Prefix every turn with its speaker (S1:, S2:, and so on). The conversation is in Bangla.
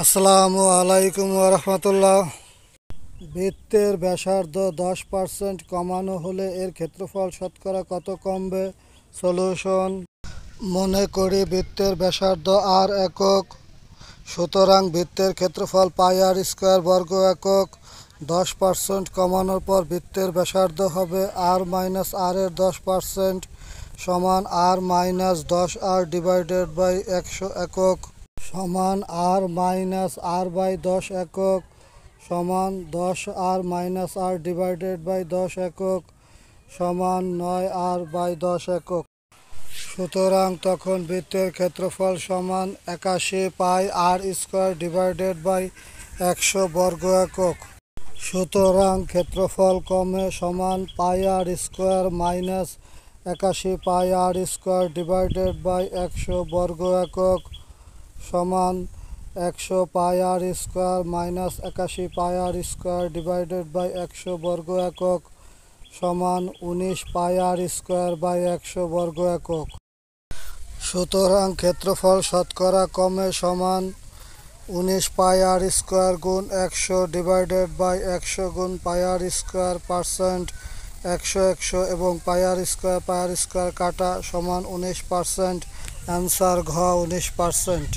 S1: আসসালামু আলাইকুম রহমতুল্লাহ। বৃত্তের ব্যাসার্ধ 10% কমানো হলে এর ক্ষেত্রফল শতকরা কত কমবে? সলিউশন: মনে করি বৃত্তের ব্যাসার্ধ আর একক, সুতরাং বৃত্তের ক্ষেত্রফল পাই আর স্কোয়ার বর্গ একক। 10% কমানোর পর বৃত্তের ব্যাসার্ধ হবে আর মাইনাস আর এর 10% সমান আর মাইনাস 10r ডিভাইডেড বাই 100 একক সমান আর মাইনাস আর বাই 10 একক সমান 10r minus R divided by 10 একক সমান 9r বাই 10 একক। সুতরাং তখন বৃত্তের ক্ষেত্রফল সমান 81 pi r square divided by 100 বর্গ একক। সুতরাং ক্ষেত্রফল কমে সমান pi r square minus 81 pi r square divided by 100 বর্গ একক সমান 100 pi r square minus 81 pi r square divided by 100 বর্গ একক সমান 19 পাই আর স্কোয়ার বাই 100 বর্গ একক। সুতরাং ক্ষেত্রফল শতকরা কমে সমান 19 পাই আর স্কোয়ার গুণ 100 ডিভাইডেড বাই 100 গুণ পাই আর স্কোয়ার পার্সেন্ট 100 100 এবং পাই আর স্কোয়ার কাটা সমান 19%। অ্যান্সার ঘ 19%।